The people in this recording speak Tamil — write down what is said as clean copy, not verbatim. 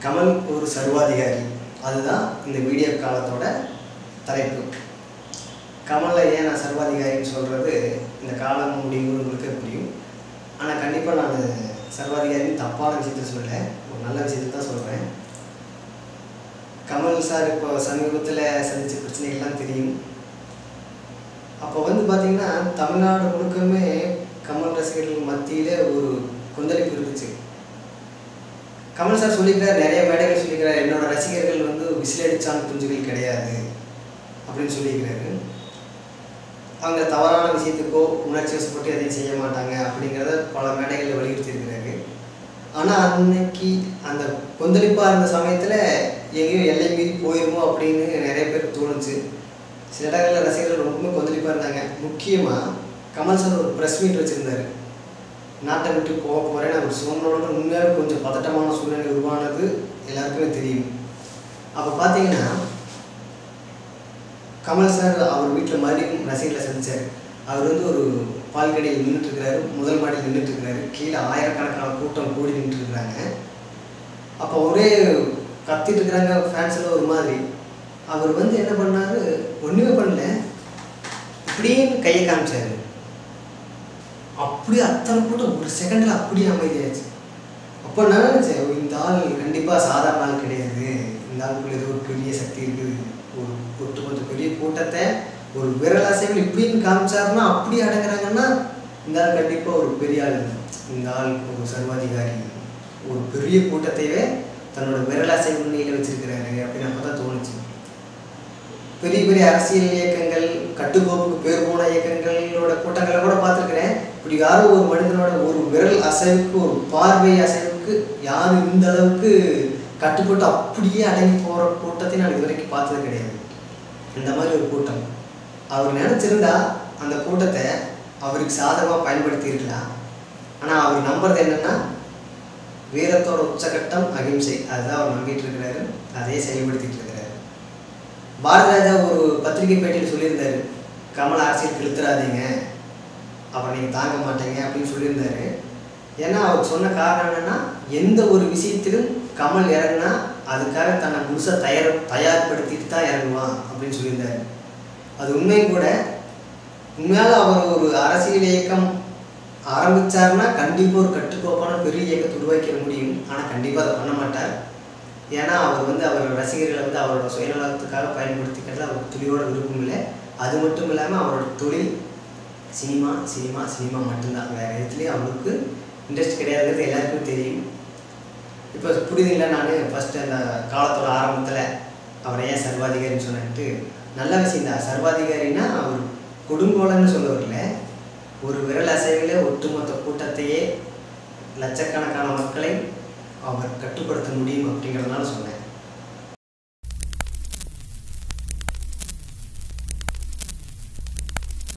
கமல் ஒரு சர்வாதிகாரி, அதுதான் இந்த வீடியோ காலத்தோட தலைப்பு. கமலை ஏன் நான் சர்வாதிகாரின்னு சொல்கிறது இந்த காலம் முடிவுன்னு உங்களுக்கு புரியும். ஆனால் கண்டிப்பாக நான் சர்வாதிகாரின்னு தப்பான விஷயத்த சொல்லலை, ஒரு நல்ல விஷயத்தை தான் சொல்கிறேன். கமல் சார் இப்போ சமீபத்தில் சந்தித்த பிரச்சனைகள்லாம் தெரியும். அப்போ பார்த்திங்கன்னா தமிழ்நாடு முழுக்கமே கமல் ரசிகர்கள் மத்தியில் ஒரு கொந்தளிப்பு இருந்துச்சு. கமல் சார் சொல்லிக்கிறார், நிறைய மேடைகள் சொல்லிக்கிறார், என்னோடய ரசிகர்கள் விசிலடிச்சான் குஞ்சுகள் கிடையாது அப்படின்னு சொல்லிக்கிறாரு. அவங்க தவறான விஷயத்துக்கோ உணர்ச்சி வசப்பட்டு எதையும் செய்ய மாட்டாங்க அப்படிங்கிறத பல மேடைகளில் வலியுறுத்தியிருக்கிறாரு. ஆனால் அன்னைக்கு அந்த கொந்தளிப்பாக இருந்த சமயத்தில் எங்கேயோ எல்லை மீறி போயிருமோ அப்படின்னு நிறைய பேருக்கு தோணுச்சு. சில இடங்களில் ரசிகர்கள் ரொம்ப கொந்தளிப்பாக இருந்தாங்க. முக்கியமாக கமல் சார் ஒரு ப்ரெஸ் மீட் வச்சுருந்தார். நாட்டை விட்டு போக போகிறேன்னு அவர் சொன்னோட உண்மையாக கொஞ்சம் பதட்டமான சூழ்நிலை உருவானது எல்லாருக்குமே தெரியும். அப்போ பார்த்தீங்கன்னா கமல் சார் அவர் வீட்டில் மறுபடியும் ரசிகர்களை சந்தித்தார். அவர் ஒரு பால்கடையில் நின்றுட்டுருக்கிறாரு, முதல் மாடியில் நின்றுட்டுருக்கிறாரு, கீழே ஆயிரக்கணக்கான கூட்டம் கூடி நின்றுட்டுருக்குறாங்க. அப்போ ஒரே கத்திட்டு இருக்கிறாங்க ஃபேன்ஸ் எல்லாம் ஒரு மாதிரி. அவர் என்ன பண்ணார், ஒன்றுமே பண்ணல, இப்படியே கையை காமிச்சார். அப்படியே அத்தனை கூட்டம் ஒரு செகண்டில் அப்படியே அமைதியாச்சு. அப்போ நான் நினச்சேன், இந்த ஆள் கண்டிப்பாக சாதாரண ஆள் கிடையாது, இந்த ஆளுக்குள்ள ஏதோ ஒரு பெரிய சக்தி இருக்குது. ஒரு கொஞ்சம் பெரிய கூட்டத்தை ஒரு விரல் அசைவில் இப்படின்னு காமிச்சாருன்னா அப்படி அடங்குறாங்கன்னா இந்த ஆள் கண்டிப்பாக ஒரு பெரிய ஆள், இந்த ஆள் ஒரு சர்வாதிகாரி, ஒரு பெரிய கூட்டத்தையே தன்னோட விரல் அசைவு முன்னிலையில் வச்சிருக்கிறாரு அப்படின்னு அப்போ தான் தோணுச்சு. பெரிய பெரிய அரசியல் இயக்கங்கள், கட்டுக்கோப்புக்கு பேர் போன இயக்கங்களோட கூட்டங்களை கூட பார்த்துருக்கிறேன். இப்படி யாரும் ஒரு மனிதனோட ஒரு விரல் அசைவுக்கு, ஒரு பார்வை அசைவுக்கு யாரும் இந்த அளவுக்கு கட்டுப்பட்டு அப்படியே அடங்கி போகிற கூட்டத்தை நான் இது வரைக்கும் பார்த்தது கிடையாது. இந்த மாதிரி ஒரு கூட்டம் அவர் நினச்சிருந்தா அந்த கூட்டத்தை அவருக்கு சாதகமாக பயன்படுத்தி இருக்கலாம். ஆனால் அவர் நம்புறது என்னென்னா வீரத்தோட உச்சகட்டம் அகிம்சை, அதுதான் அவர் நம்பிட்டு இருக்கிறாரு, அதையே செயல்படுத்திட்டு இருக்கிறாரு. பாரதி ராஜா ஒரு பத்திரிகை பேட்டியில் சொல்லியிருந்தாரு, கமல் அரசியல் இழுத்துறாதீங்க, அப்புறம் நீங்கள் தாங்க மாட்டீங்க அப்படின்னு சொல்லியிருந்தாரு. ஏன்னா அவர் சொன்ன காரணம் என்னென்னா, எந்த ஒரு விஷயத்திலும் கமல் இறங்குனா அதுக்காக தன்னை முழுசாக தயார்படுத்திட்டு தான் இறங்குவான் அப்படின்னு சொல்லியிருந்தாரு. அது உண்மையும் கூட. உண்மையால் அவர் ஒரு அரசியல் இயக்கம் ஆரம்பித்தார்னா கண்டிப்பாக ஒரு கட்டுக்கோப்பான பெரிய இயக்கத்தை உருவாக்கிட முடியும். ஆனால் கண்டிப்பாக அதை பண்ண மாட்டார். ஏன்னா அவர் அவர் ரசிகர்களை அவரோட சுயநலத்துக்காக பயன்படுத்திக்கிறது அவருக்கு துளியோட விருப்பம் இல்லை. அது மட்டும் இல்லாமல் அவரோட தொழில் சினிமா சினிமா சினிமா மட்டும்தான், வேறு எதுலேயும் அவருக்கு இன்ட்ரெஸ்ட் கிடையாதுங்கிறது எல்லாருக்கும் தெரியும். இப்போ புரியுதுங்களா, நான் ஃபஸ்ட்டு அந்த காலத்தோட ஆரம்பத்தில் அவரை ஏன் சர்வாதிகாரின்னு சொன்னிட்டு, நல்ல விஷயந்தான். சர்வாதிகாரின்னா அவர் கொடுங்கோலன்னு சொல்ல வரல, ஒரு விரல் அசைவில் ஒட்டுமொத்த கூட்டத்தையே லட்சக்கணக்கான மக்களை அவர் கட்டுப்படுத்த முடியும் அப்படிங்கிறதுனால சொன்னேன்.